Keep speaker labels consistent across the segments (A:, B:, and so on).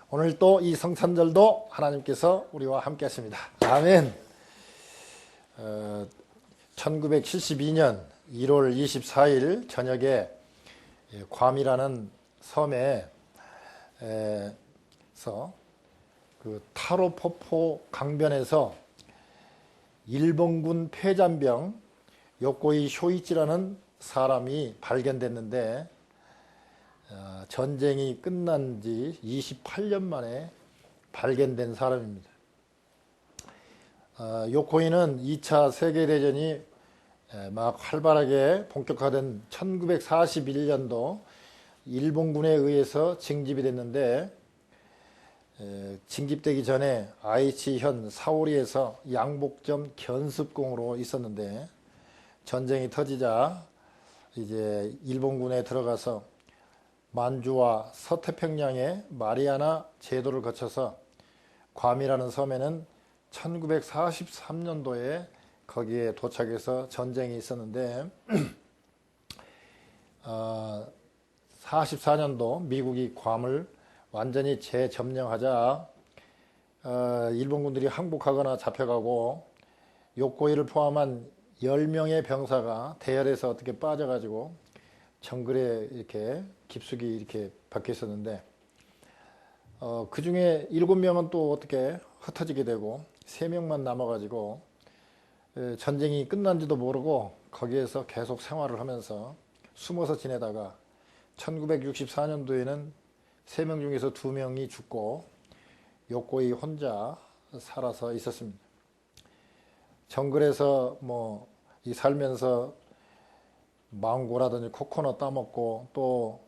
A: 오늘 또 이 성탄절도 하나님께서 우리와 함께 하십니다. 아멘. 1972년 1월 24일 저녁에 괌이라는 섬에서 그 타로포포 강변에서 일본군 폐잔병 요코이 쇼이치라는 사람이 발견됐는데 전쟁이 끝난 지 28년 만에 발견된 사람입니다. 요코이는 2차 세계대전이 막 활발하게 본격화된 1941년도 일본군에 의해서 징집이 됐는데 징집되기 전에 아이치현 사오리에서 양복점 견습공으로 있었는데 전쟁이 터지자 이제 일본군에 들어가서 만주와 서태평양의 마리아나 제도를 거쳐서 괌이라는 섬에는 1943년도에 거기에 도착해서 전쟁이 있었는데 44년도 미국이 괌을 완전히 재점령하자 일본군들이 항복하거나 잡혀가고 요코이를 포함한 10명의 병사가 대열에서 어떻게 빠져가지고 정글에 이렇게 깊숙이 이렇게 박혀 있었는데 그 중에 7명은 또 어떻게 흩어지게 되고 3명만 남아가지고 전쟁이 끝난지도 모르고 거기에서 계속 생활을 하면서 숨어서 지내다가 1964년도에는 3명 중에서 2명이 죽고 요코이 혼자 살아서 있었습니다. 정글에서 뭐 이 살면서 망고라든지 코코넛 따먹고 또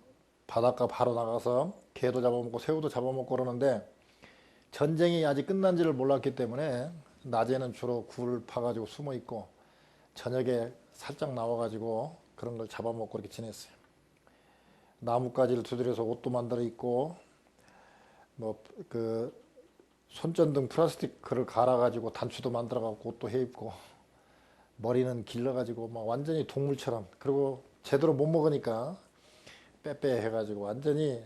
A: 바닷가 바로 나가서 게도 잡아먹고 새우도 잡아먹고 그러는데 전쟁이 아직 끝난지를 몰랐기 때문에 낮에는 주로 굴을 파가지고 숨어 있고 저녁에 살짝 나와가지고 그런 걸 잡아먹고 이렇게 지냈어요. 나뭇가지를 두드려서 옷도 만들어 입고 뭐 그 손전등 플라스틱 그를 갈아가지고 단추도 만들어갖고 옷도 해 입고 머리는 길러가지고 막 완전히 동물처럼, 그리고 제대로 못 먹으니까 빼빼 해가지고 완전히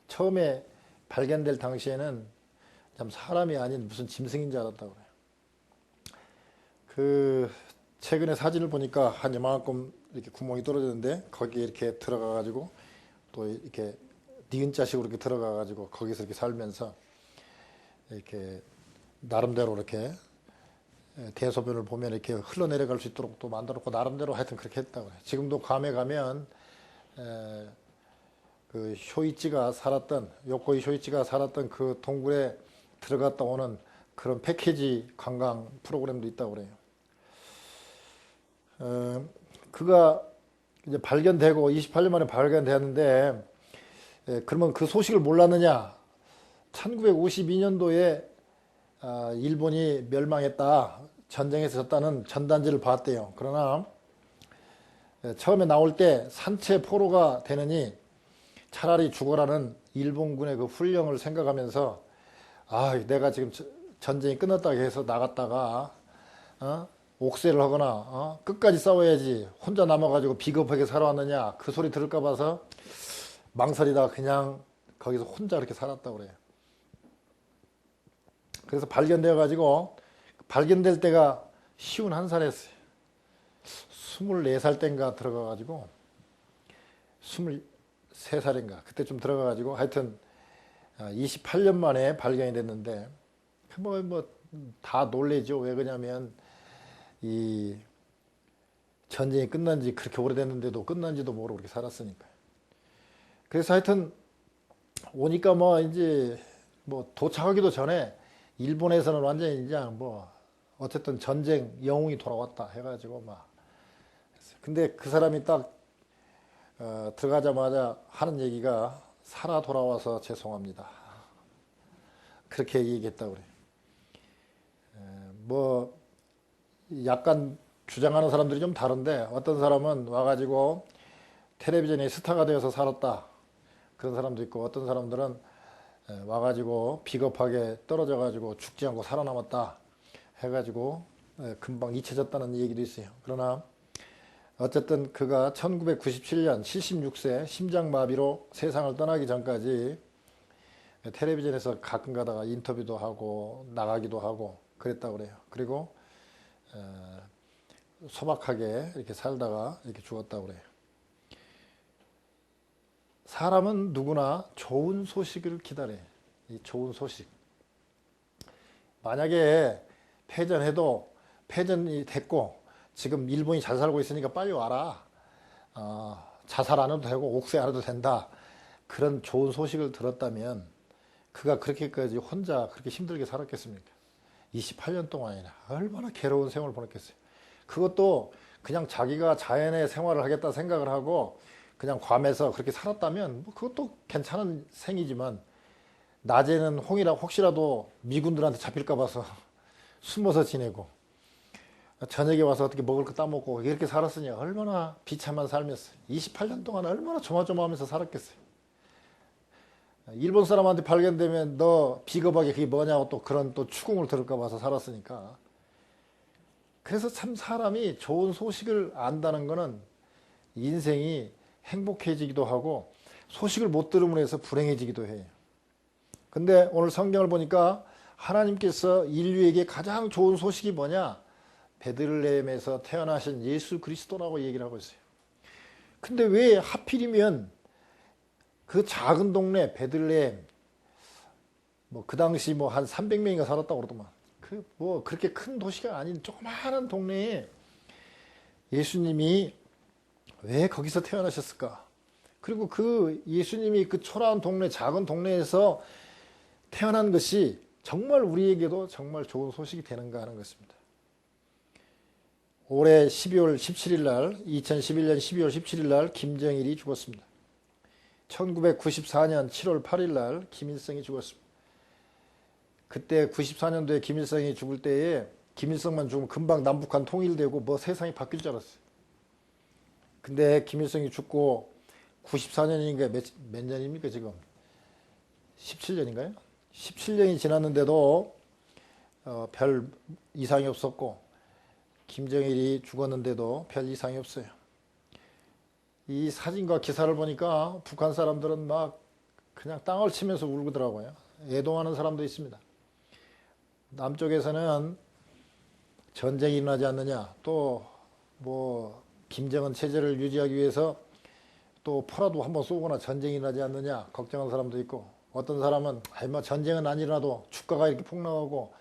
A: 처음에 발견될 당시에는 참 사람이 아닌 무슨 짐승인 줄 알았다고 그래요. 그 최근에 사진을 보니까 한 이만큼 이렇게 구멍이 뚫어졌는데 거기에 이렇게 들어가가지고 또 이렇게 니은자식으로 이렇게 들어가가지고 거기서 이렇게 살면서 이렇게 나름대로 이렇게 대소변을 보면 이렇게 흘러내려갈 수 있도록 또 만들었고 나름대로 하여튼 그렇게 했다고 해요. 지금도 괌에 가면 그 쇼이치가 살았던 요코이 쇼이치가 살았던 그 동굴에 들어갔다 오는 그런 패키지 관광 프로그램도 있다고 그래요. 그가 이제 발견되고 28년 만에 발견되었는데 그러면 그 소식을 몰랐느냐? 1952년도에 일본이 멸망했다, 전쟁에서 졌다는 전단지를 봤대요. 그러나 처음에 나올 때 산채 포로가 되느니 차라리 죽어라는 일본군의 그 훈령을 생각하면서 내가 지금 전쟁이 끝났다고 해서 나갔다가 옥새를 하거나 끝까지 싸워야지 혼자 남아가지고 비겁하게 살아왔느냐 그 소리 들을까 봐서 망설이다가 그냥 거기서 혼자 이렇게 살았다고 그래요. 그래서 발견되어 가지고 발견될 때가 51살이었어요. 24살 땐가 들어가 가지고 23살인가 그때쯤 들어가 가지고 하여튼 28년 만에 발견이 됐는데 뭐 다 놀래죠. 왜 그러냐면 이 전쟁이 끝난 지 그렇게 오래됐는데도 끝난지도 모르고 그렇게 살았으니까. 그래서 하여튼 오니까 뭐 이제 뭐 도착하기도 전에 일본에서는 완전히 이제 뭐 어쨌든 전쟁 영웅이 돌아왔다 해가지고 막. 근데 그 사람이 딱 들어가자마자 하는 얘기가 살아 돌아와서 죄송합니다. 그렇게 얘기했다고 그래. 뭐 약간 주장하는 사람들이 좀 다른데 어떤 사람은 와가지고 텔레비전에 스타가 되어서 살았다 그런 사람도 있고, 어떤 사람들은 와가지고 비겁하게 떨어져가지고 죽지 않고 살아남았다 해가지고 금방 잊혀졌다는 얘기도 있어요. 그러나 어쨌든 그가 1997년 76세 심장마비로 세상을 떠나기 전까지 텔레비전에서 가끔 가다가 인터뷰도 하고 나가기도 하고 그랬다고 그래요. 그리고 소박하게 이렇게 살다가 이렇게 죽었다고 그래요. 사람은 누구나 좋은 소식을 기다려요. 이 좋은 소식. 만약에 패전이 됐고 지금 일본이 잘 살고 있으니까 빨리 와라. 자살 안 해도 되고 옥새 안 해도 된다. 그런 좋은 소식을 들었다면 그가 그렇게까지 혼자 그렇게 힘들게 살았겠습니까? 28년 동안이나 얼마나 괴로운 생활을 보냈겠어요. 그것도 그냥 자기가 자연의 생활을 하겠다 생각을 하고 그냥 괌에서 그렇게 살았다면 뭐 그것도 괜찮은 생이지만 낮에는 혹시라도 미군들한테 잡힐까 봐서 숨어서 지내고 저녁에 와서 어떻게 먹을 거 따먹고 이렇게 살았으니 얼마나 비참한 삶이었어요. 28년 동안 얼마나 조마조마하면서 살았겠어요. 일본 사람한테 발견되면 너 비겁하게 그게 뭐냐고 또 그런 또 추궁을 들을까 봐서 살았으니까. 그래서 참 사람이 좋은 소식을 안다는 거는 인생이 행복해지기도 하고 소식을 못 들음으로 해서 불행해지기도 해요. 근데 오늘 성경을 보니까 하나님께서 인류에게 가장 좋은 소식이 뭐냐? 베들레헴에서 태어나신 예수 그리스도라고 얘기를 하고 있어요. 근데 왜 하필이면 그 작은 동네 베들레헴 뭐 그 당시 뭐 한 300명인가 살았다고 그러더만 그 뭐 그렇게 큰 도시가 아닌 조그마한 동네에 예수님이 왜 거기서 태어나셨을까? 그리고 그 예수님이 그 초라한 동네 작은 동네에서 태어난 것이 정말 우리에게도 정말 좋은 소식이 되는가 하는 것입니다. 올해 12월 17일 날 2011년 12월 17일 날 김정일이 죽었습니다. 1994년 7월 8일 날 김일성이 죽었습니다. 그때 94년도에 김일성이 죽을 때에 김일성만 죽으면 금방 남북한 통일되고 뭐 세상이 바뀔 줄 알았어요. 근데 김일성이 죽고 94년인가 몇 년입니까 지금? 17년인가요? 17년이 지났는데도 별 이상이 없었고 김정일이 죽었는데도 별 이상이 없어요. 이 사진과 기사를 보니까 북한 사람들은 막 그냥 땅을 치면서 울더라고요. 애동하는 사람도 있습니다. 남쪽에서는 전쟁이 일어나지 않느냐, 또 뭐 김정은 체제를 유지하기 위해서 또 포라도 한번 쏘거나 전쟁이 일어나지 않느냐 걱정하는 사람도 있고, 어떤 사람은 뭐 전쟁은 안 일어나도 주가가 이렇게 폭락하고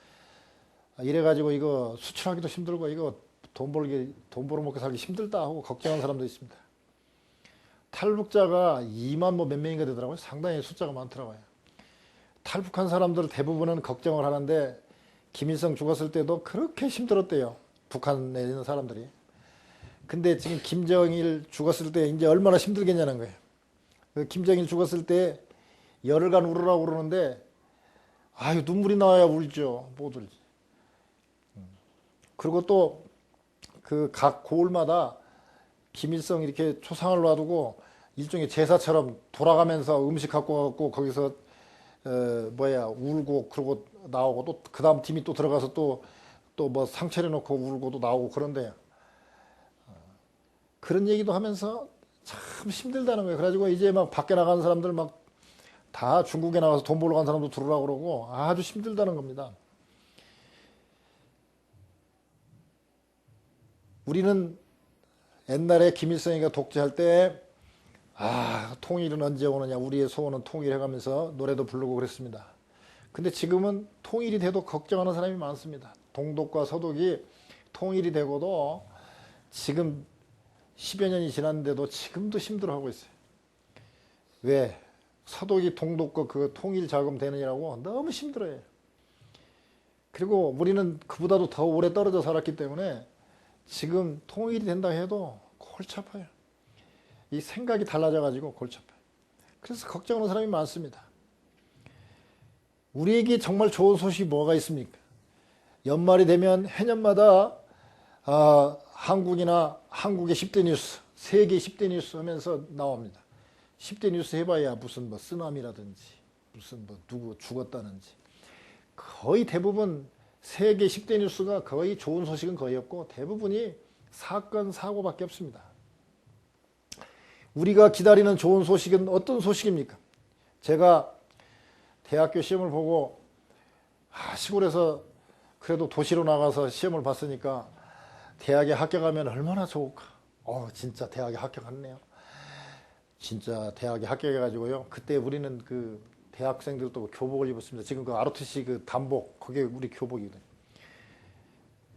A: 이래가지고 이거 수출하기도 힘들고 이거 돈 벌어먹고 살기 힘들다 하고 걱정하는 사람도 있습니다. 탈북자가 2만 뭐 몇 명인가 되더라고요. 상당히 숫자가 많더라고요. 탈북한 사람들 대부분은 걱정을 하는데 김일성 죽었을 때도 그렇게 힘들었대요. 북한에 있는 사람들이. 근데 지금 김정일 죽었을 때 이제 얼마나 힘들겠냐는 거예요. 김정일 죽었을 때 열흘간 울으라고 그러는데 아유 눈물이 나와야 울죠. 못 울지. 그리고 또 그 각 고을마다 김일성 이렇게 초상을 놔두고 일종의 제사처럼 돌아가면서 음식 갖고 가고 거기서 울고 그러고 나오고 또 그 다음 팀이 또 들어가서 또 뭐 상처를 놓고 울고 또 나오고 그런데요. 그런 얘기도 하면서 참 힘들다는 거예요. 그래가지고 이제 막 밖에 나가는 사람들 막 다 중국에 나가서 돈 벌러 간 사람도 들어오라고 그러고 아주 힘들다는 겁니다. 우리는 옛날에 김일성이가 독재할 때 통일은 언제 오느냐, 우리의 소원은 통일해가면서 노래도 부르고 그랬습니다. 근데 지금은 통일이 돼도 걱정하는 사람이 많습니다. 동독과 서독이 통일이 되고도 지금 10여 년이 지났는데도 지금도 힘들어하고 있어요. 왜? 서독이 동독과 그 통일 자금 되느냐고 너무 힘들어요. 그리고 우리는 그보다도 더 오래 떨어져 살았기 때문에 지금 통일이 된다 해도 골치 아파요. 이 생각이 달라져가지고 골치 아파요. 그래서 걱정하는 사람이 많습니다. 우리에게 정말 좋은 소식이 뭐가 있습니까? 연말이 되면 해년마다 한국의 10대 뉴스, 세계 10대 뉴스 하면서 나옵니다. 10대 뉴스 해봐야 무슨 뭐 쓰나미라든지 무슨 뭐 누구 죽었다는지, 거의 대부분 세계 10대 뉴스가 거의 좋은 소식은 거의 없고 대부분이 사건 사고밖에 없습니다. 우리가 기다리는 좋은 소식은 어떤 소식입니까? 제가 대학교 시험을 보고 시골에서 그래도 도시로 나가서 시험을 봤으니까 대학에 합격하면 얼마나 좋을까. 진짜 대학에 합격했네요. 진짜 대학에 합격해가지고요. 그때 우리는 그 대학생들도 교복을 입었습니다. 지금 그 ROTC 그 단복, 그게 우리 교복이거든요.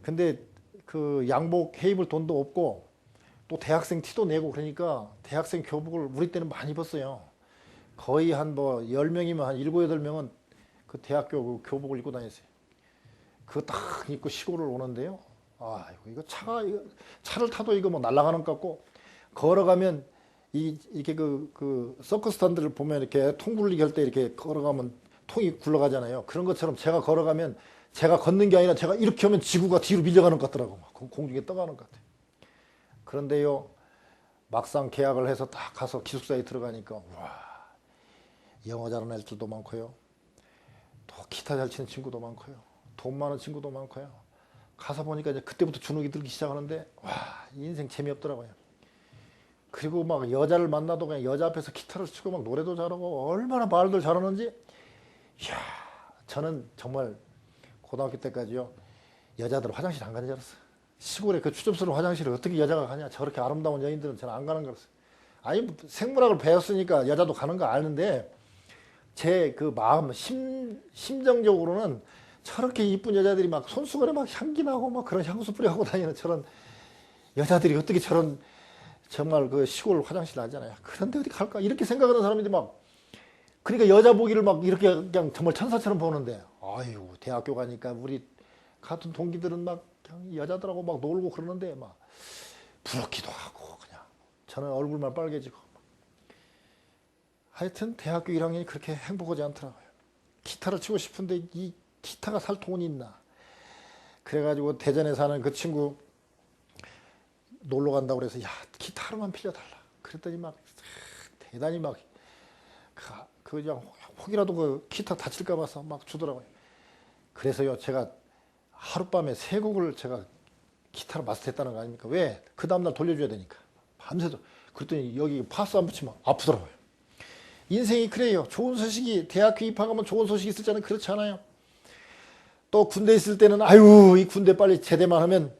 A: 근데 그 양복 해입을 돈도 없고 또 대학생 티도 내고 그러니까 대학생 교복을 우리 때는 많이 입었어요. 거의 한 뭐 10명이면 한 7, 8명은 그 대학교 그 교복을 입고 다녔어요. 그거 딱 입고 시골을 오는데요. 이거 차를 타도 이거 뭐 날아가는 것 같고, 걸어가면 이렇게 그 서커스 단들을 보면 이렇게 통 굴리기 할 때 이렇게 걸어가면 통이 굴러가잖아요. 그런 것처럼 제가 걸어가면 제가 걷는 게 아니라 제가 이렇게 하면 지구가 뒤로 밀려가는 것 같더라고. 막 공중에 떠가는 것 같아요. 그런데요, 막상 계약을 해서 딱 가서 기숙사에 들어가니까, 와, 영어 잘하는 애들도 많고요. 또 기타 잘 치는 친구도 많고요. 돈 많은 친구도 많고요. 가서 보니까 이제 그때부터 주눅이 들기 시작하는데, 와, 인생 재미없더라고요. 그리고 막 여자를 만나도 그냥 여자 앞에서 기타를 치고 막 노래도 잘하고 얼마나 말들 잘하는지, 이야, 저는 정말 고등학교 때까지요, 여자들 화장실 안 가는 줄 알았어요. 시골에 그 추접스러운 화장실을 어떻게 여자가 가냐. 저렇게 아름다운 여인들은 저는 안 가는 줄 알았어요. 아니, 생물학을 배웠으니까 여자도 가는 거 아는데, 제 그 마음, 심정적으로는 저렇게 이쁜 여자들이 막 손수건에 막 향기 나고 막 그런 향수 뿌려하고 다니는 저런 여자들이 어떻게 저런 정말 그 시골 화장실 나잖아요. 그런데 어디 갈까? 이렇게 생각하는 사람인데 막, 그러니까 여자 보기를 막 이렇게 그냥 정말 천사처럼 보는데, 아유, 대학교 가니까 우리 같은 동기들은 막 그냥 여자들하고 막 놀고 그러는데 막 부럽기도 하고 그냥 저는 얼굴만 빨개지고. 하여튼 대학교 1학년이 그렇게 행복하지 않더라고요. 기타를 치고 싶은데 이 기타가 살 돈이 있나. 그래가지고 대전에 사는 그 친구 놀러 간다고 그래서, 야, 기타 하나만 빌려달라. 그랬더니 막 대단히 막 그냥 혹이라도 그 기타 다칠까 봐서 막 주더라고요. 그래서요, 제가 하룻밤에 3곡을 제가 기타를 마스터했다는 거 아닙니까? 왜? 그 다음날 돌려줘야 되니까. 밤새도. 그랬더니 여기 파스 안 붙이면 아프더라고요. 인생이 그래요. 좋은 소식이, 대학교 입학하면 좋은 소식이 있을 때는 그렇지 않아요. 또 군대 있을 때는, 아유, 이 군대 빨리 제대만 하면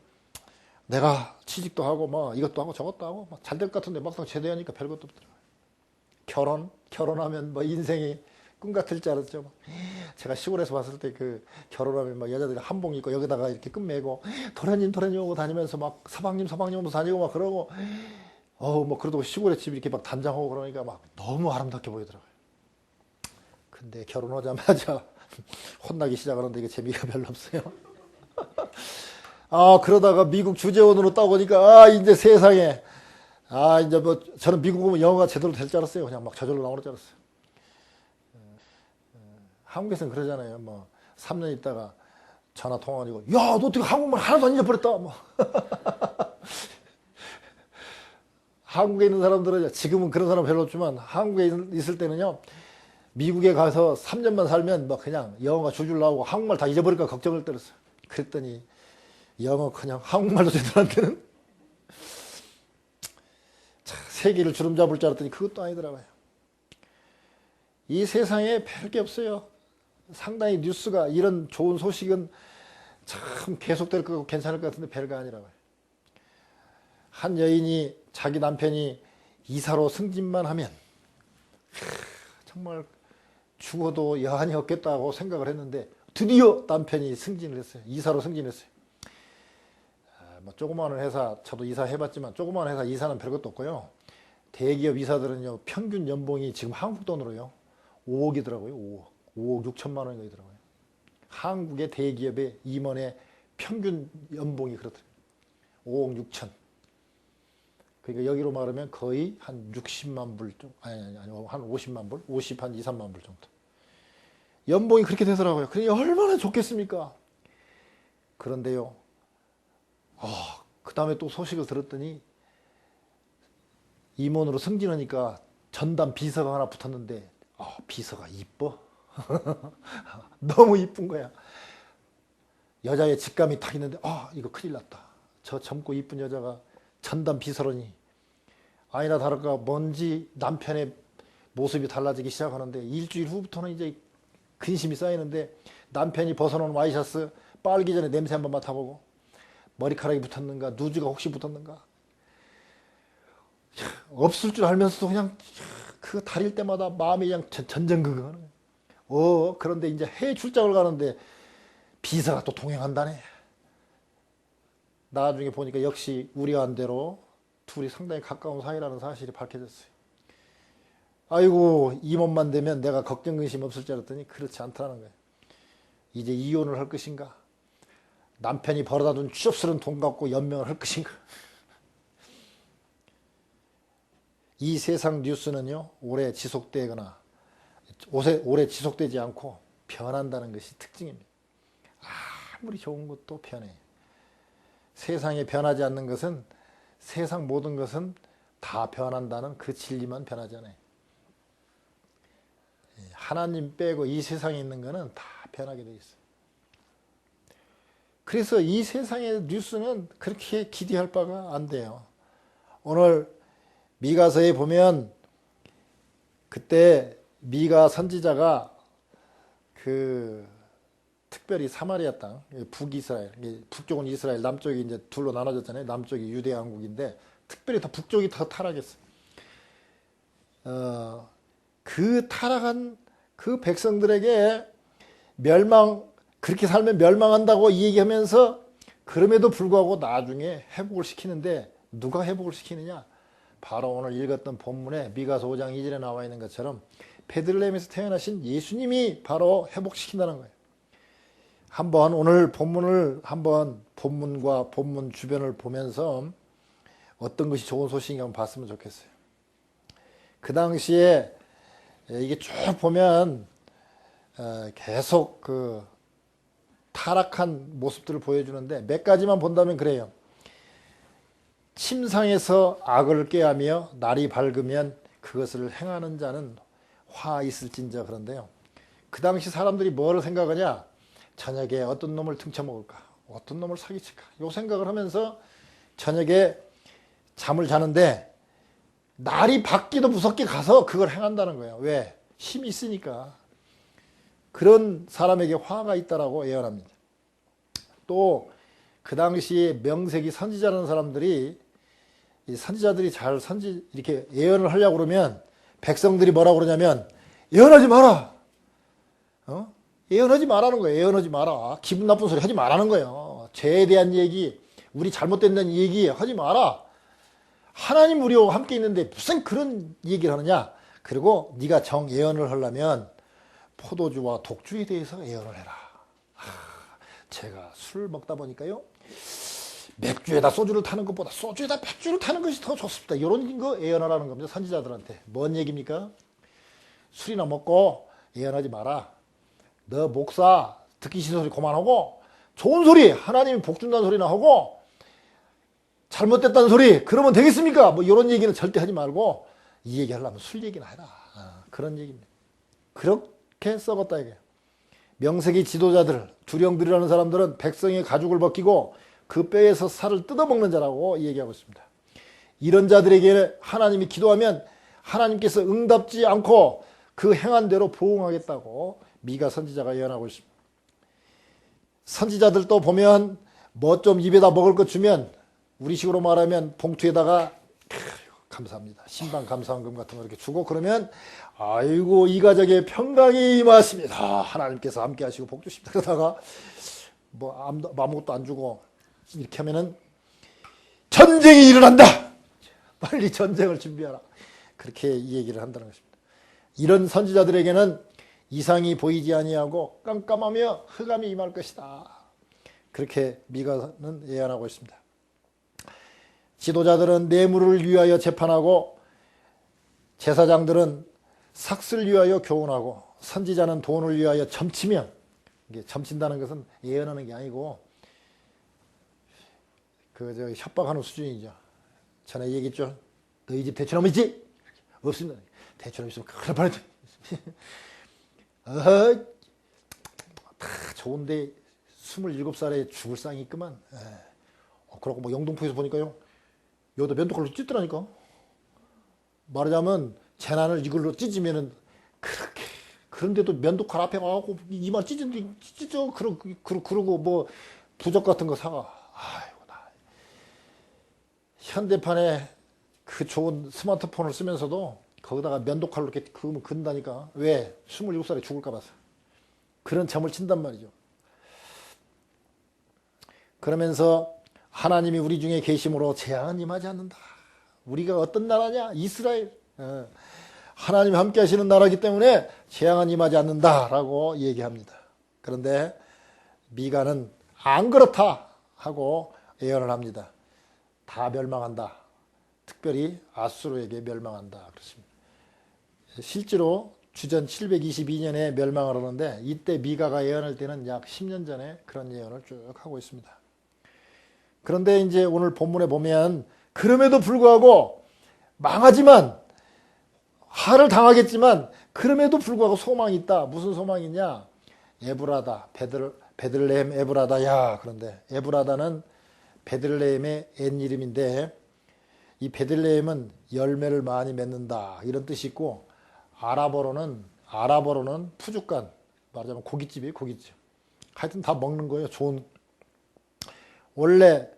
A: 내가 취직도 하고 뭐 이것도 하고 저것도 하고 잘 될 것 같은데 막상 제대하니까 별것도 없더라고요. 결혼하면 뭐 인생이 꿈 같을 줄 알았죠. 제가 시골에서 봤을 때 그 결혼하면 막 여자들이 한복 입고 여기다가 이렇게 끈 매고 도련님 오고 다니면서 막 서방님 오면서 다니고 막 그러고, 뭐 그래도 시골에 집 이렇게 막 단장하고 그러니까 막 너무 아름답게 보이더라고요. 근데 결혼하자마자 혼나기 시작하는데 이게 재미가 별로 없어요. 그러다가 미국 주재원으로 따보니까, 이제 세상에, 이제 뭐, 저는 미국 오면 영어가 제대로 될 줄 알았어요. 그냥 막 저절로 나오는 줄 알았어요. 한국에서는 그러잖아요. 뭐, 3년 있다가 전화 통화하고, 야, 너 어떻게 한국말 하나도 안 잊어버렸다. 뭐. 한국에 있는 사람들은, 지금은 그런 사람 별로 없지만, 한국에 있을 때는요, 미국에 가서 3년만 살면 뭐 그냥 영어가 줄줄 나오고 한국말 다 잊어버릴까 걱정을 떨었어요. 그랬더니, 영어 그냥 한국말도 제대로 안 되는, 세계를 주름 잡을 줄 알았더니 그것도 아니더라고요. 이 세상에 별 게 없어요. 상당히 뉴스가, 이런 좋은 소식은 참 계속될 거고 괜찮을 것 같은데 별거 아니라고요. 한 여인이 자기 남편이 이사로 승진만 하면 정말 죽어도 여한이 없겠다고 생각을 했는데 드디어 남편이 승진을 했어요. 이사로 승진했어요. 뭐 조그마한 회사, 저도 이사 해봤지만 조그마한 회사 이사는 별것도 없고요. 대기업 이사들은요, 평균 연봉이 지금 한국 돈으로요 5억이더라고요. 5억 6천만 원이더라고요. 한국의 대기업의 임원의 평균 연봉이 그렇더라고요. 5억 6천. 그러니까 여기로 말하면 거의 한 60만 불 정도, 아니, 한 50만 불, 50, 한 2, 3만 불 정도. 연봉이 그렇게 되더라고요. 그러니 얼마나 좋겠습니까? 그런데요, 그 다음에 또 소식을 들었더니 임원으로 승진하니까 전담 비서가 하나 붙었는데, 비서가 이뻐? 너무 이쁜 거야. 여자의 직감이 탁 있는데, 이거 큰일 났다. 저 젊고 이쁜 여자가 전담 비서라니. 아니나 다를까 뭔지 남편의 모습이 달라지기 시작하는데, 일주일 후부터는 이제 근심이 쌓이는데 남편이 벗어놓은 와이셔츠 빨기 전에 냄새 한번 맡아보고 머리카락이 붙었는가 누즈가 혹시 붙었는가 없을 줄 알면서도 그냥 그 다릴 때마다 마음이 그냥 전전긍긍하는 거예요. 그런데 이제 해외 출장을 가는데 비서가 또 동행한다네. 나중에 보니까 역시 우려한 대로 둘이 상당히 가까운 사이라는 사실이 밝혀졌어요. 아이고 이 몸만 되면 내가 걱정 근심 없을 줄 알았더니 그렇지 않다는 거예요. 이제 이혼을 할 것인가? 남편이 벌어다 둔 추접스러운 돈 갖고 연명을 할 것인가? 이 세상 뉴스는요 오래 지속되거나 오래 지속되지 않고 변한다는 것이 특징입니다. 아무리 좋은 것도 변해. 세상에 변하지 않는 것은 세상 모든 것은 다 변한다는 그 진리만 변하지 않아요. 하나님 빼고 이 세상에 있는 것은 다 변하게 돼 있어요. 그래서 이 세상의 뉴스는 그렇게 기대할 바가 안 돼요. 오늘 미가서에 보면 그때 미가 선지자가 특별히 사마리아 땅, 북이스라엘, 북쪽은 이스라엘, 남쪽이 이제 둘로 나눠졌잖아요. 남쪽이 유대 왕국인데 특별히 더 북쪽이 더 타락했어요. 그 타락한 그 백성들에게 그렇게 살면 멸망한다고 이 얘기하면서 그럼에도 불구하고 나중에 회복을 시키는데 누가 회복을 시키느냐? 바로 오늘 읽었던 본문에 미가서 5장 2절에 나와 있는 것처럼 베들레헴에서 태어나신 예수님이 바로 회복시킨다는 거예요. 한번 오늘 본문을 본문과 본문 주변을 보면서 어떤 것이 좋은 소식인가 한번 봤으면 좋겠어요. 그 당시에 이게 쭉 보면 계속 타락한 모습들을 보여주는데 몇 가지만 본다면 그래요. 침상에서 악을 꾀하며 날이 밝으면 그것을 행하는 자는 화 있을진저. 그런데요. 그 당시 사람들이 뭐를 생각하냐? 저녁에 어떤 놈을 등쳐먹을까? 어떤 놈을 사기칠까? 요 생각을 하면서 저녁에 잠을 자는데 날이 밝기도 무섭게 가서 그걸 행한다는 거예요. 왜? 힘이 있으니까. 그런 사람에게 화가 있다라고 예언합니다. 또 그 당시에 명색이 선지자라는 사람들이 이 선지자들이 이렇게 예언을 하려고 그러면 백성들이 뭐라고 그러냐면 예언하지 마라. 예언하지 말라는 거예요. 예언하지 마라. 기분 나쁜 소리 하지 말라는 거예요. 죄에 대한 얘기, 우리 잘못된다는 얘기 하지 마라. 하나님 우리와 함께 있는데 무슨 그런 얘기를 하느냐. 그리고 네가 예언을 하려면 포도주와 독주에 대해서 예언을 해라. 제가 술 먹다 보니까요. 맥주에다 소주를 타는 것보다 소주에다 맥주를 타는 것이 더 좋습니다. 이런 거 예언하라는 겁니다. 선지자들한테. 뭔 얘기입니까? 술이나 먹고 예언하지 마라. 너 목사 듣기 싫은 소리 그만하고 좋은 소리 하나님이 복 준다는 소리나 하고 잘못됐다는 소리 그러면 되겠습니까? 뭐 이런 얘기는 절대 하지 말고 이 얘기 하려면 술 얘기나 해라. 그런 얘기입니다. 그렇게 썩었다 이게. 명색이 지도자들 두령들이라는 사람들은 백성의 가죽을 벗기고 그 뼈에서 살을 뜯어먹는 자라고 얘기하고 있습니다. 이런 자들에게 하나님이 기도하면 하나님께서 응답지 않고 그 행한 대로 보응하겠다고 미가 선지자가 예언하고 있습니다. 선지자들도 보면 뭐 좀 입에다 먹을 것 주면 우리식으로 말하면 봉투에다가 감사합니다. 신방 감사원금 같은 거 이렇게 주고 그러면 아이고 이 가족의 평강이 임하십니다. 하나님께서 함께 하시고 복 주십니다. 그러다가 뭐 아무것도 안 주고 이렇게 하면은 전쟁이 일어난다. 빨리 전쟁을 준비하라. 그렇게 이 얘기를 한다는 것입니다. 이런 선지자들에게는 이상이 보이지 아니하고 깜깜하며 흑암이 임할 것이다. 그렇게 미가는 예언하고 있습니다. 지도자들은 뇌물을 위하여 재판하고 제사장들은 삭슬 위하여 교훈하고 선지자는 돈을 위하여 점치며 이게 점친다는 것은 예언하는 게 아니고 협박하는 수준이죠. 전에 얘기했죠. 너희 집 대추나무 있지? 없습니다. 대추나무 있으면 큰일 날 뻔했지. 다 좋은데 27살에 죽을 쌍이 있구만. 그러고 뭐 영등포에서 보니까요. 여기다 면도칼로 찢더라니까. 말하자면 재난을 이걸로 찢으면은 그렇게 그런데도 면도칼 앞에 가고 이만 찢어 그러고 뭐 부적 같은 거 사가. 아이고 나 현대판에 그 좋은 스마트폰을 쓰면서도 거기다가 면도칼로 이렇게 그으면 근다니까. 왜? 27살에 죽을까 봐서. 그런 잠을 친단 말이죠. 그러면서 하나님이 우리 중에 계심으로 재앙은 임하지 않는다. 우리가 어떤 나라냐? 이스라엘. 하나님이 함께 하시는 나라이기 때문에 재앙은 임하지 않는다라고 얘기합니다. 그런데 미가는 안 그렇다 하고 예언을 합니다. 다 멸망한다. 특별히 아수르에게 멸망한다. 그렇습니다. 실제로 주전 722년에 멸망을 하는데 이때 미가가 예언할 때는 약 10년 전에 그런 예언을 쭉 하고 있습니다. 그런데 이제 오늘 본문에 보면 그럼에도 불구하고 망하지만 화를 당하겠지만 그럼에도 불구하고 소망이 있다. 무슨 소망이 있냐? 에브라다, 베들레헴 에브라다야. 그런데 에브라다는 베들레헴의 옛 이름인데 이 베들레헴은 열매를 많이 맺는다 이런 뜻이 있고 아랍어로는 푸주간, 말하자면 고깃집이에요. 고깃집. 하여튼 다 먹는 거예요. 좋은. 원래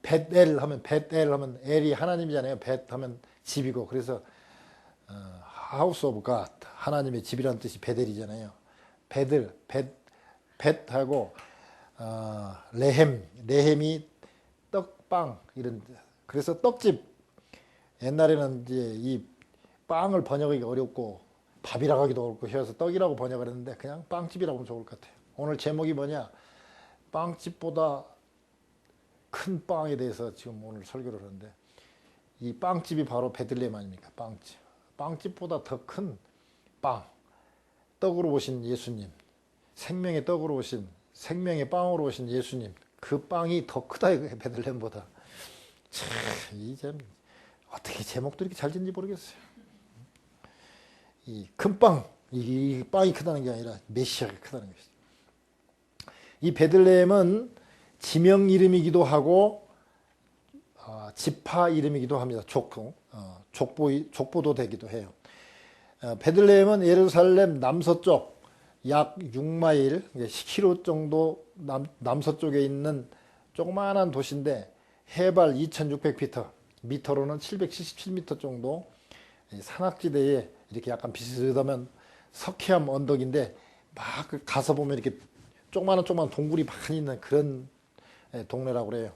A: 벳엘 하면 엘이 하나님이잖아요. 벳 하면 집이고 그래서 하우스 오브 갓 하나님의 집이라는 뜻이 베델이잖아요. 벳하고 레헴이 떡빵 이런. 그래서 떡집. 옛날에는 이제 이 빵을 번역하기 어렵고 밥이라고 하기도 어렵고 해서 떡이라고 번역을 했는데 그냥 빵집이라고 하면 좋을 것 같아요. 오늘 제목이 뭐냐? 빵집보다 큰 빵에 대해서 지금 오늘 설교를 하는데 이 빵집이 바로 베들레헴 아닙니까? 빵집. 빵집보다 더 큰 빵. 떡으로 오신 예수님. 생명의 떡으로 오신, 생명의 빵으로 오신 예수님. 그 빵이 더 크다 이거예요. 베들레헴보다. 참, 이제 어떻게 제목도 이렇게 잘 짓는지 모르겠어요. 이 큰 빵, 이 빵이 크다는 게 아니라 메시아가 크다는 것이죠. 이 베들레헴은 지명 이름이기도 하고 지파 이름이기도 합니다. 족보도 되기도 해요. 베들레헴은 예루살렘 남서쪽 약 6마일, 10km 정도 남서쪽에 있는 조그마한 도시인데 해발 2600피터, 미터로는 777m 정도 산악지대에 이렇게 약간 비슷하면 석회암 언덕인데 막 가서 보면 이렇게 조그마한 동굴이 많이 있는 그런 동네라고 그래요.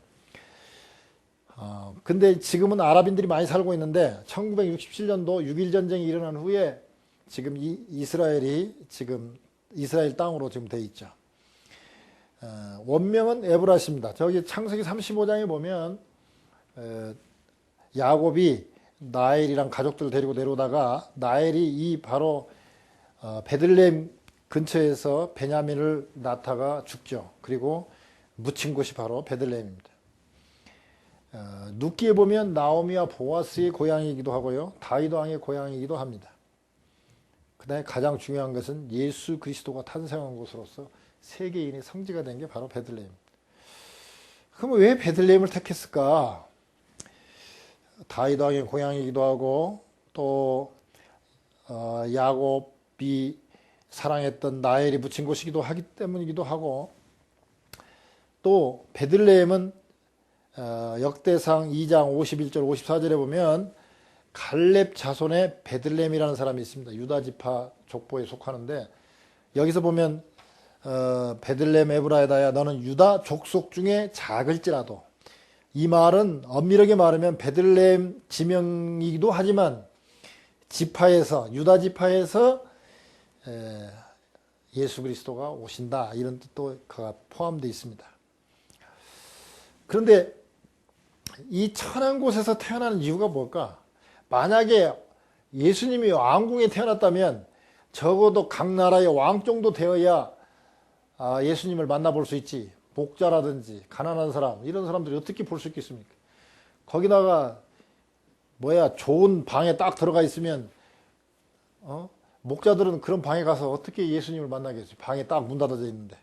A: 근데 지금은 아랍인들이 많이 살고 있는데 1967년도 6.1 전쟁이 일어난 후에 지금 이스라엘이 지금 이스라엘 땅으로 지금 돼 있죠. 원명은 에브라시입니다. 저기 창세기 35장에 보면 야곱이 나엘이랑 가족들 데리고 내려오다가 나엘이 이 바로 베들레헴 근처에서 베냐민을 낳다가 죽죠. 그리고 묻힌 곳이 바로 베들레헴입니다. 눕기에 보면 나오미와 보아스의 고향이기도 하고요. 다윗 왕의 고향이기도 합니다. 그 다음에 가장 중요한 것은 예수 그리스도가 탄생한 곳으로서 세계인의 성지가 된 게 바로 베들레헴. 그럼 왜 베들레헴을 택했을까? 다윗 왕의 고향이기도 하고 또 야곱이 사랑했던 나엘이 묻힌 곳이기도 하기 때문이기도 하고 또 베들레헴은 역대상 2장 51절 54절에 보면 갈렙 자손의 베들레헴이라는 사람이 있습니다. 유다 지파 족보에 속하는데 여기서 보면 베들레헴 에브라다야 너는 유다 족속 중에 작을지라도 이 말은 엄밀하게 말하면 베들레헴 지명이기도 하지만 지파에서 유다 지파에서 예수 그리스도가 오신다 이런 뜻도 그가 포함되어 있습니다. 그런데 이 천한 곳에서 태어나는 이유가 뭘까? 만약에 예수님이 왕궁에 태어났다면 적어도 각 나라의 왕 정도 되어야 예수님을 만나볼 수 있지. 목자라든지 가난한 사람 이런 사람들이 어떻게 볼 수 있겠습니까? 거기다가 좋은 방에 딱 들어가 있으면 목자들은 그런 방에 가서 어떻게 예수님을 만나겠어요? 방에 딱 문 닫아져 있는데.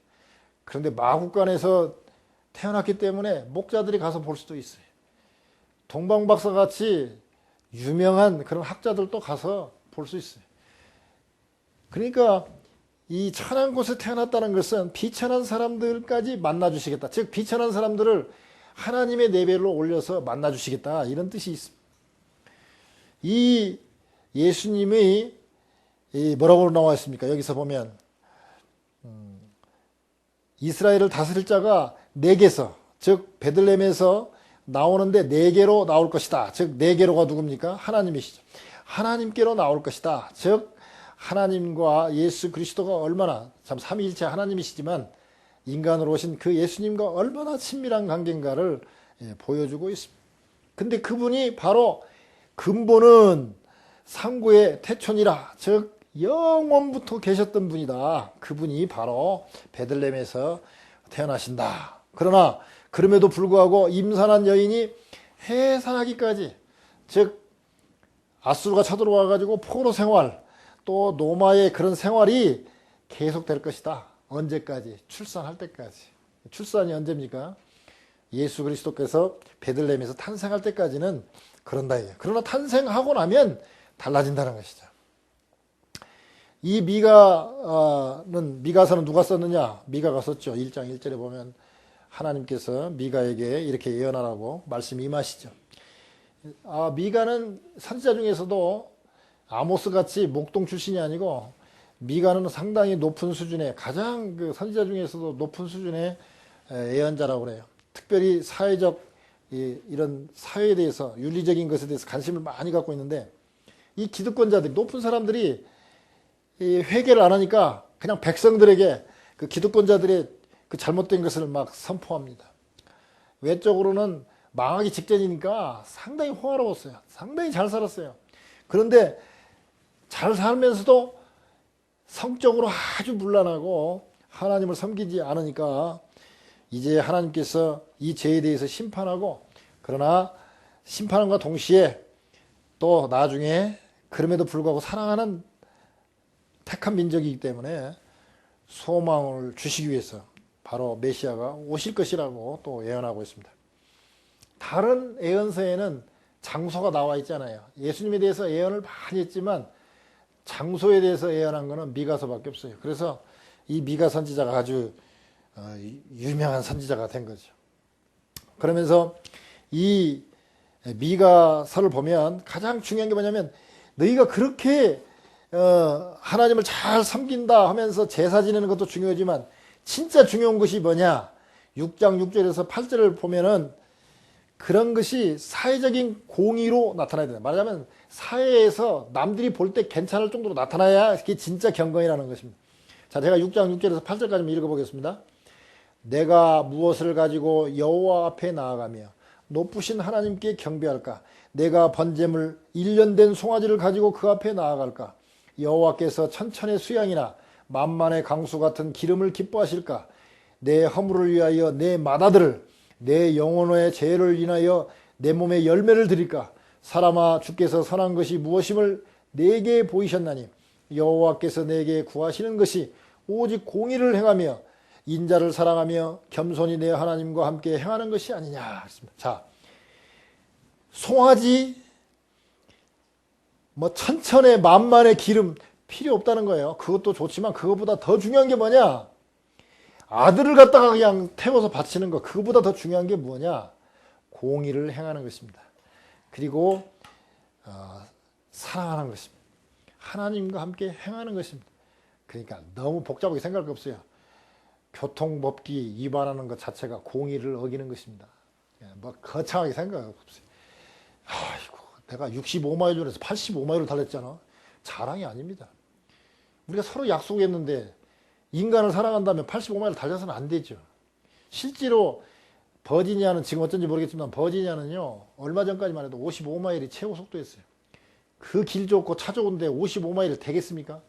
A: 그런데 마국간에서 태어났기 때문에 목자들이 가서 볼 수도 있어요. 동방박사 같이 유명한 그런 학자들도 가서 볼 수 있어요. 그러니까 이 천한 곳에 태어났다는 것은 비천한 사람들까지 만나주시겠다. 즉 비천한 사람들을 하나님의 레벨로 올려서 만나주시겠다. 이런 뜻이 있습니다. 이 예수님의 뭐라고 나와 있습니까? 여기서 보면 이스라엘을 다스릴 자가 네개서, 즉 베들레헴에서 나오는데 네 개로 나올 것이다. 즉 네 개로가 누굽니까? 하나님이시죠. 하나님께로 나올 것이다. 즉 하나님과 예수 그리스도가 얼마나 참 삼위일체 하나님이시지만 인간으로 오신 그 예수님과 얼마나 친밀한 관계인가를 보여주고 있습니다. 근데 그분이 바로 근본은 상고의 태촌이라, 즉 영원부터 계셨던 분이다. 그분이 바로 베들레헴에서 태어나신다. 그러나 그럼에도 불구하고 임산한 여인이 해산하기까지, 즉 아수르가 쳐들어와 가지고 포로 생활, 또 노마의 그런 생활이 계속될 것이다. 언제까지? 출산할 때까지. 출산이 언제입니까? 예수 그리스도께서 베들레헴에서 탄생할 때까지는 그런다. 그러나 탄생하고 나면 달라진다는 것이죠. 이 미가서는 누가 썼느냐? 미가가 썼죠. 1장 1절에 보면 하나님께서 미가에게 이렇게 예언하라고 말씀이 임하시죠. 미가는 선지자 중에서도 아모스같이 목동 출신이 아니고 미가는 상당히 높은 수준의, 가장 그 선지자 중에서도 높은 수준의 예언자라고 그래요. 특별히 사회적 이런 사회에 대해서, 윤리적인 것에 대해서 관심을 많이 갖고 있는데, 이 기득권자들, 높은 사람들이 이 회개를 안 하니까 그냥 백성들에게 그 기득권자들의 그 잘못된 것을 막 선포합니다. 외적으로는 망하기 직전이니까 상당히 호화로웠어요. 상당히 잘 살았어요. 그런데 잘 살면서도 성적으로 아주 문란하고 하나님을 섬기지 않으니까 이제 하나님께서 이 죄에 대해서 심판하고, 그러나 심판과 동시에 또 나중에 그럼에도 불구하고 사랑하는 택한 민족이기 때문에 소망을 주시기 위해서 바로 메시아가 오실 것이라고 또 예언하고 있습니다. 다른 예언서에는 장소가 나와 있잖아요. 예수님에 대해서 예언을 많이 했지만 장소에 대해서 예언한 것은 미가서밖에 없어요. 그래서 이 미가 선지자가 아주 유명한 선지자가 된 거죠. 그러면서 이 미가서를 보면 가장 중요한 게 뭐냐면, 너희가 그렇게 하나님을 잘 섬긴다 하면서 제사 지내는 것도 중요하지만 진짜 중요한 것이 뭐냐? 6장 6절에서 8절을 보면은 그런 것이 사회적인 공의로 나타나야 된다. 말하자면 사회에서 남들이 볼 때 괜찮을 정도로 나타나야 그게 진짜 경건이라는 것입니다. 자, 제가 6장 6절에서 8절까지 읽어보겠습니다. 내가 무엇을 가지고 여호와 앞에 나아가며 높으신 하나님께 경배할까? 내가 번제물 1년 된 송아지를 가지고 그 앞에 나아갈까? 여호와께서 천천의 수양이나 만만의 강수 같은 기름을 기뻐하실까? 내 허물을 위하여 내 맏아들을, 내 영혼의 죄를 인하여 내 몸에 열매를 드릴까? 사람아, 주께서 선한 것이 무엇임을 내게 보이셨나니 여호와께서 내게 구하시는 것이 오직 공의를 행하며 인자를 사랑하며 겸손히 내 하나님과 함께 행하는 것이 아니냐. 자, 송아지 천천의 만만의 기름 필요 없다는 거예요. 그것도 좋지만 그것보다 더 중요한 게 뭐냐? 아들을 갖다가 그냥 태워서 바치는 거, 그거보다 더 중요한 게 뭐냐? 공의를 행하는 것입니다. 그리고 사랑하는 것입니다. 하나님과 함께 행하는 것입니다. 그러니까 너무 복잡하게 생각할 거 없어요. 교통법규 위반하는 것 자체가 공의를 어기는 것입니다. 거창하게 생각할 거 없어요. 아이고, 내가 65마일 전에서 85마일을 달렸잖아. 자랑이 아닙니다. 우리가 서로 약속했는데 인간을 사랑한다면 85마일을 달려서는 안 되죠. 실제로 버지니아는, 지금 어쩐지 모르겠지만 버지니아는요, 얼마 전까지만 해도 55마일이 최고 속도였어요. 그 길 좋고 차 좋은데 55마일 되겠습니까?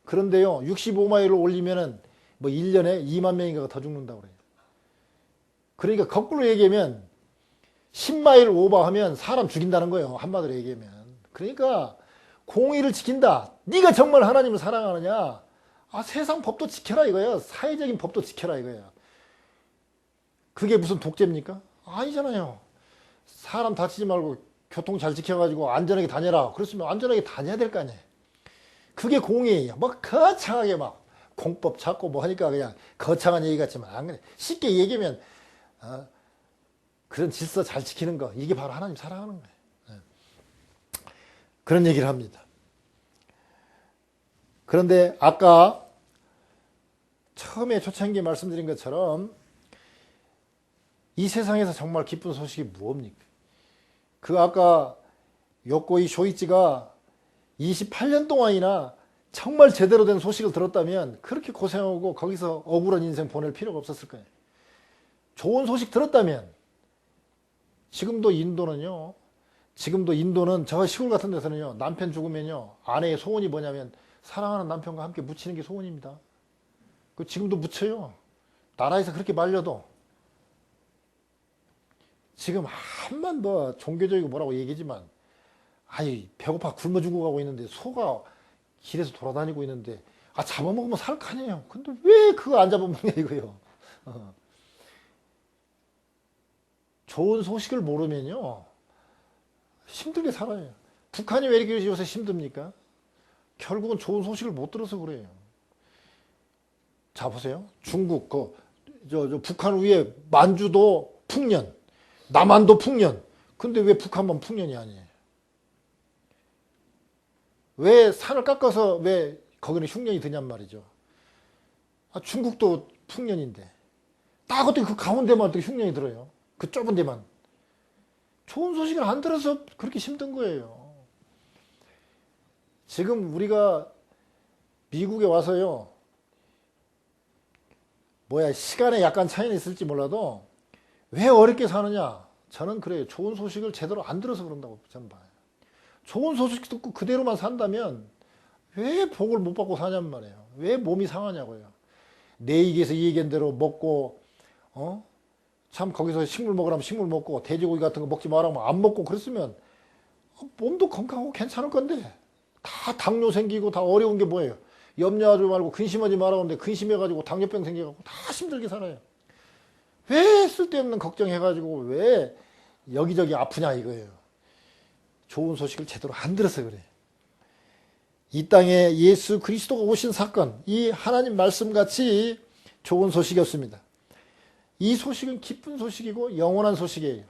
A: 그런데요, 65마일을 올리면은 1년에 2만 명인가가 더 죽는다고 그래요. 그러니까 거꾸로 얘기하면 10마일 오버하면 사람 죽인다는 거예요. 한마디로 얘기하면. 그러니까 공의를 지킨다. 네가 정말 하나님을 사랑하느냐? 세상 법도 지켜라 이거예요. 사회적인 법도 지켜라 이거예요. 그게 무슨 독재입니까? 아니잖아요. 사람 다치지 말고 교통 잘 지켜가지고 안전하게 다녀라. 그랬으면 안전하게 다녀야 될 거 아니에요. 그게 공의예요. 뭐 거창하게 막 공법 찾고 뭐 하니까 그냥 거창한 얘기 같지만 안 그래. 쉽게 얘기하면 그런 질서 잘 지키는 거, 이게 바로 하나님 사랑하는 거예요. 그런 얘기를 합니다. 그런데 아까 처음에 초창기에 말씀드린 것처럼 이 세상에서 정말 기쁜 소식이 무엇입니까? 그 아까 요코이 쇼이치가 28년 동안이나 정말 제대로 된 소식을 들었다면 그렇게 고생하고 거기서 억울한 인생 보낼 필요가 없었을 거예요. 좋은 소식 들었다면 지금도 인도는 저 시골 같은 데서는요, 남편 죽으면요, 아내의 소원이 뭐냐면 사랑하는 남편과 함께 묻히는 게 소원입니다. 그 지금도 묻혀요. 나라에서 그렇게 말려도. 지금 한만 뭐 종교적이고 뭐라고 얘기지만, 아이 배고파 굶어 죽어가고 있는데 소가 길에서 돌아다니고 있는데 잡아먹으면 살 거 아니에요. 근데 왜 그거 안 잡아먹냐 이거요. 좋은 소식을 모르면요 힘들게 살아요. 북한이 왜 이렇게 요새 힘듭니까? 결국은 좋은 소식을 못 들어서 그래요. 자 보세요. 중국 북한 위에 만주도 풍년, 남한도 풍년. 근데 왜 북한만 풍년이 아니에요? 왜 산을 깎아서 왜 거기는 흉년이 드냔 말이죠. 중국도 풍년인데 딱 어떻게 그 가운데만 어떻게 흉년이 들어요? 그 좁은 데만. 좋은 소식을 안 들어서 그렇게 힘든 거예요. 지금 우리가 미국에 와서요, 시간에 약간 차이는 있을지 몰라도 왜 어렵게 사느냐? 저는 그래요. 좋은 소식을 제대로 안 들어서 그런다고 저는 봐요. 좋은 소식 듣고 그대로만 산다면 왜 복을 못 받고 사냔 말이에요. 왜 몸이 상하냐고요. 내 얘기에서 이 얘기한 대로 먹고, 참 거기서 식물 먹으라면 식물 먹고 돼지고기 같은 거 먹지 말라면 안 먹고 그랬으면 몸도 건강하고 괜찮을 건데, 다 당뇨 생기고 다 어려운 게 뭐예요? 염려하지 말고 근심하지 말라고 하는데 근심해가지고 당뇨병 생겨가지고 다 힘들게 살아요. 왜 쓸데없는 걱정해가지고 왜 여기저기 아프냐 이거예요. 좋은 소식을 제대로 안 들어서 그래. 이 땅에 예수 그리스도가 오신 사건, 이 하나님 말씀같이 좋은 소식이었습니다. 이 소식은 기쁜 소식이고 영원한 소식이에요.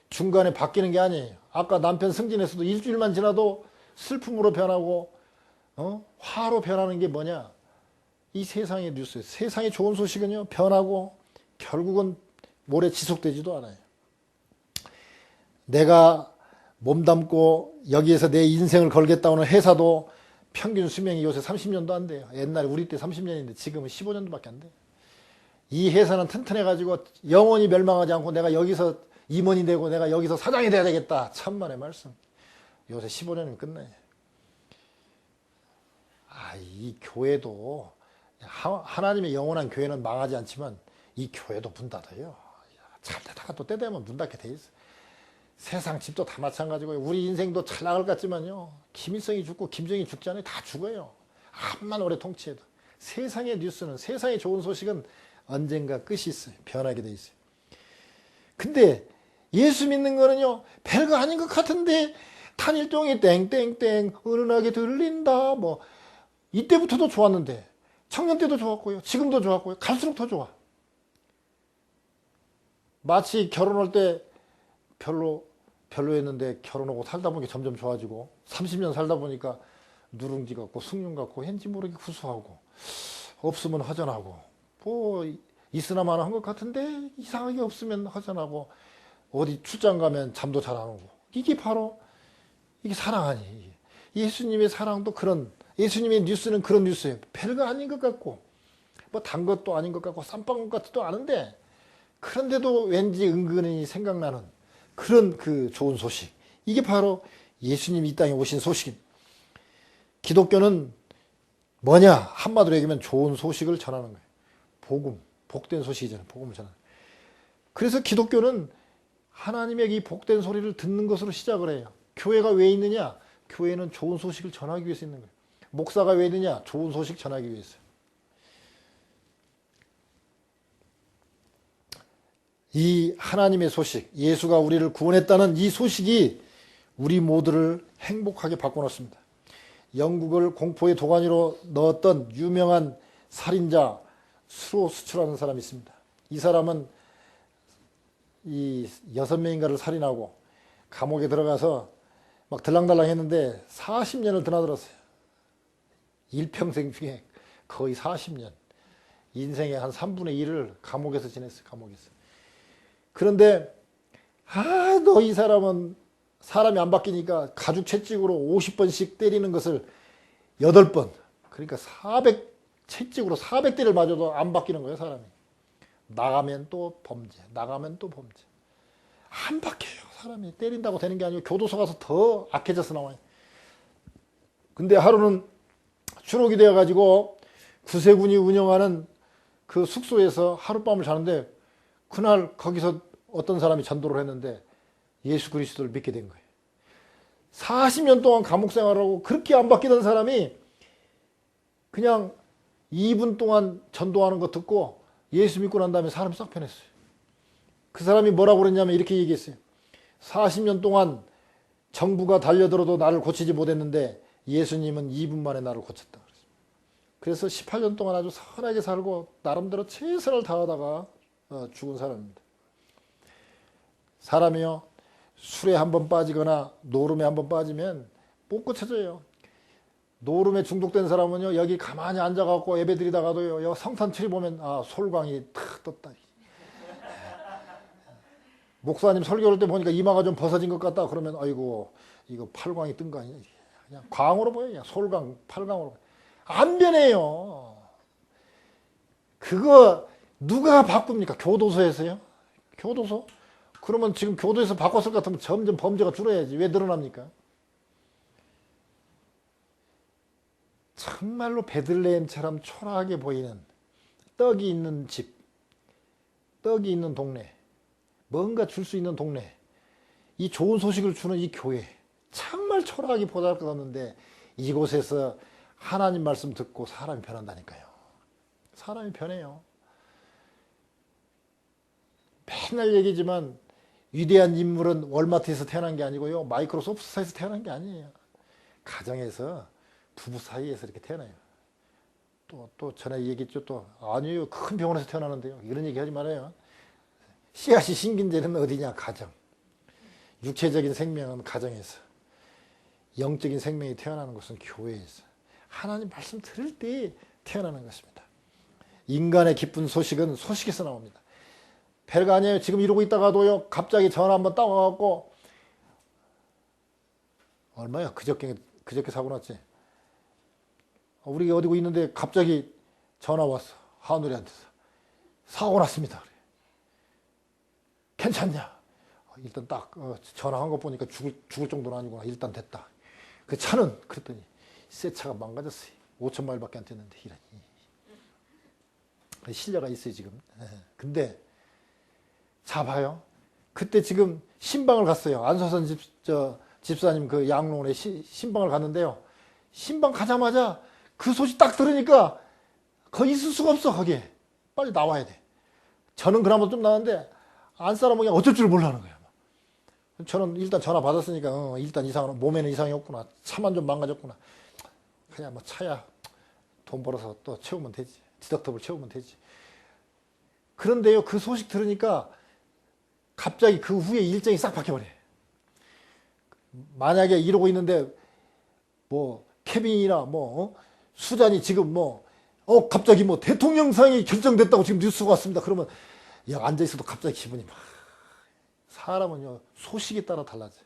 A: 중간에 바뀌는 게 아니에요. 아까 남편 승진에서도 일주일만 지나도 슬픔으로 변하고 화로 변하는 게 뭐냐? 이 세상의 뉴스, 세상의 좋은 소식은요 변하고 결국은 오래 지속되지도 않아요. 내가 몸담고 여기에서 내 인생을 걸겠다는 회사도 평균 수명이 요새 30년도 안 돼요. 옛날에 우리 때 30년인데 지금은 15년도밖에 안 돼요. 이 회사는 튼튼해가지고 영원히 멸망하지 않고 내가 여기서 임원이 되고 내가 여기서 사장이 돼야 되겠다. 천만의 말씀. 요새 15년이면 끝나요. 이 교회도 하나님의 영원한 교회는 망하지 않지만 이 교회도 문 닫아요. 잘 되다가 또 때 되면 문 닫게 돼 있어요. 세상 집도 다 마찬가지고요. 우리 인생도 잘 나갈 것 같지만요. 김일성이 죽고 김정일이 죽지 않아요. 다 죽어요. 암만 오래 통치해도. 세상의 뉴스는, 세상의 좋은 소식은 언젠가 끝이 있어요. 변하게 돼 있어요. 근데 예수 믿는 거는요. 별거 아닌 것 같은데 탄일종이 땡땡땡 은은하게 들린다. 이때부터도 좋았는데 청년 때도 좋았고요. 지금도 좋았고요. 갈수록 더 좋아. 마치 결혼할 때 별로였는데 결혼하고 살다 보니까 점점 좋아지고 30년 살다 보니까 누룽지 같고 숭늉 같고 왠지 모르게 구수하고 없으면 허전하고 있으나 마나 한 것 같은데 이상하게 없으면 허전하고 어디 출장 가면 잠도 잘 안 오고 이게 바로 이게 사랑 아니에요. 예수님의 사랑도 예수님의 뉴스는 그런 뉴스예요. 별거 아닌 것 같고 단 것도 아닌 것 같고 쌈밥 같지도 않은데 그런데도 왠지 은근히 생각나는 그런 그 좋은 소식. 이게 바로 예수님이 이 땅에 오신 소식입니다. 기독교는 뭐냐? 한마디로 얘기하면 좋은 소식을 전하는 거예요. 복음, 복된 소식이잖아요. 복음을 전하는 거예요. 그래서 기독교는 하나님의 이 복된 소리를 듣는 것으로 시작을 해요. 교회가 왜 있느냐? 교회는 좋은 소식을 전하기 위해서 있는 거예요. 목사가 왜 있느냐? 좋은 소식 전하기 위해서. 이 하나님의 소식, 예수가 우리를 구원했다는 이 소식이 우리 모두를 행복하게 바꿔놓습니다. 영국을 공포의 도가니로 넣었던 유명한 살인자 수로 수출하는 사람이 있습니다. 이 사람은 이 6명인가를 살인하고 감옥에 들어가서 막 들랑달랑 했는데 40년을 드나들었어요. 일평생 중에 거의 40년. 인생의 한 3분의 1을 감옥에서 지냈어요. 감옥에서. 그런데 너 이 사람은 사람이 안 바뀌니까 가죽 채찍으로 50번씩 때리는 것을 8번. 그러니까 채찍으로 400대를 맞아도 안 바뀌는 거예요, 사람이. 나가면 또 범죄, 나가면 또 범죄. 안 바뀌어요, 사람이. 때린다고 되는 게 아니고 교도소 가서 더 악해져서 나와요. 근데 하루는 추록이 되어가지고 구세군이 운영하는 그 숙소에서 하룻밤을 자는데 그날 거기서 어떤 사람이 전도를 했는데 예수 그리스도를 믿게 된 거예요. 40년 동안 감옥 생활하고 그렇게 안 바뀌던 사람이 그냥 2분 동안 전도하는 거 듣고 예수 믿고 난 다음에 사람이 싹 변했어요. 그 사람이 뭐라고 그랬냐면 이렇게 얘기했어요. 40년 동안 정부가 달려들어도 나를 고치지 못했는데 예수님은 2분 만에 나를 고쳤다. 그래서 18년 동안 아주 선하게 살고 나름대로 최선을 다하다가 죽은 사람입니다. 사람이요, 술에 한번 빠지거나 노름에 한번 빠지면 못 고쳐져요. 노름에 중독된 사람은요, 여기 가만히 앉아갖고 예배 드리다가도요, 여기 성탄트리 보면 솔광이 탁 떴다. 목사님 설교할 때 보니까 이마가 좀 벗어진 것 같다. 그러면 아이고 이거 팔광이 뜬 거 아니냐. 그냥 광으로 보여요. 그냥 솔광, 팔광으로. 안 변해요. 그거 누가 바꿉니까? 교도소에서요? 교도소? 그러면 지금 교도에서 바꿨을 것 같으면 점점 범죄가 줄어야지. 왜 늘어납니까? 정말로 베들레헴처럼 초라하게 보이는 떡이 있는 집, 떡이 있는 동네, 뭔가 줄 수 있는 동네, 이 좋은 소식을 주는 이 교회, 정말 초라하게 보잘것없는데 이곳에서 하나님 말씀 듣고 사람이 변한다니까요. 사람이 변해요. 맨날 얘기지만 위대한 인물은 월마트에서 태어난 게 아니고요, 마이크로소프트사에서 태어난 게 아니에요. 가정에서 부부 사이에서 이렇게 태어나요. 또 전에 얘기했죠. 또 아니요, 큰 병원에서 태어나는데요. 이런 얘기 하지 말아요. 씨앗이 심긴 데는 어디냐? 가정. 육체적인 생명은 가정에서, 영적인 생명이 태어나는 것은 교회에서, 하나님 말씀 들을 때 태어나는 것입니다. 인간의 기쁜 소식은 소식에서 나옵니다. 별거 아니에요. 지금 이러고 있다가도요, 갑자기 전화 한번 딱 와갖고, 얼마야? 그저께 사고 났지. 우리 어디고 있는데 갑자기 전화 왔어. 하늘이한테서. 사고 났습니다. 그래. 괜찮냐? 일단 딱 전화한 거 보니까 죽을 정도는 아니구나. 일단 됐다. 그 차는 그랬더니 새 차가 망가졌어요. 5천 마일밖에 안 됐는데 이러니. 실려가 있어요 지금. 근데 자 봐요. 그때 지금 신방을 갔어요. 안소선 집사님 그 양로원에 신방을 갔는데요. 신방 가자마자 그 소식 딱 들으니까 거기 있을 수가 없어. 거기에 빨리 나와야 돼. 저는 그나마 좀 나왔는데 안 사람은 그냥 어쩔 줄 몰라는 거예요. 저는 일단 전화 받았으니까 일단 이상은 몸에는 이상이 없구나. 차만 좀 망가졌구나. 그냥 뭐 차야 돈 벌어서 또 채우면 되지. 디덕터블 채우면 되지. 그런데요, 그 소식 들으니까 갑자기 그 후에 일정이 싹 바뀌어버려요. 만약에 이러고 있는데 뭐 케빈이나 수잔이 지금 갑자기 대통령상이 결정됐다고 지금 뉴스가 왔습니다. 그러면 앉아있어도 갑자기 기분이 막. 사람은요, 소식에 따라 달라져요.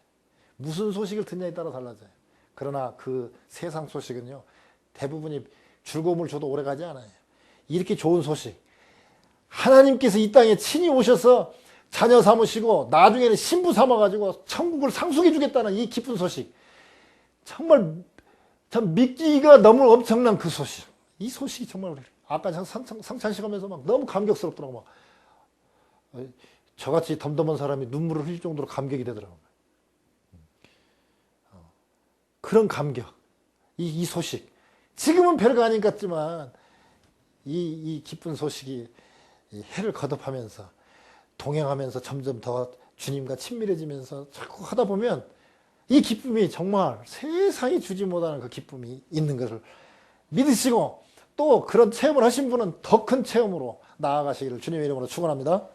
A: 무슨 소식을 듣냐에 따라 달라져요. 그러나 그 세상 소식은요, 대부분이 즐거움을 줘도 오래가지 않아요. 이렇게 좋은 소식, 하나님께서 이 땅에 친히 오셔서 자녀 삼으시고 나중에는 신부 삼아가지고 천국을 상속해 주겠다는 이 기쁜 소식, 정말 참 믿기가 너무 엄청난 그 소식, 이 소식이 정말 아까 성찬식 하면서 막 너무 감격스럽더라고. 막 저같이 덤덤한 사람이 눈물을 흘릴 정도로 감격이 되더라고요. 그런 감격, 이 소식. 지금은 별거 아닌 것 같지만 이 기쁜 소식이 해를 거듭하면서 동행하면서 점점 더 주님과 친밀해지면서 자꾸 하다 보면 이 기쁨이 정말 세상이 주지 못하는 그 기쁨이 있는 것을 믿으시고 또 그런 체험을 하신 분은 더 큰 체험으로 나아가시기를 주님의 이름으로 축원합니다.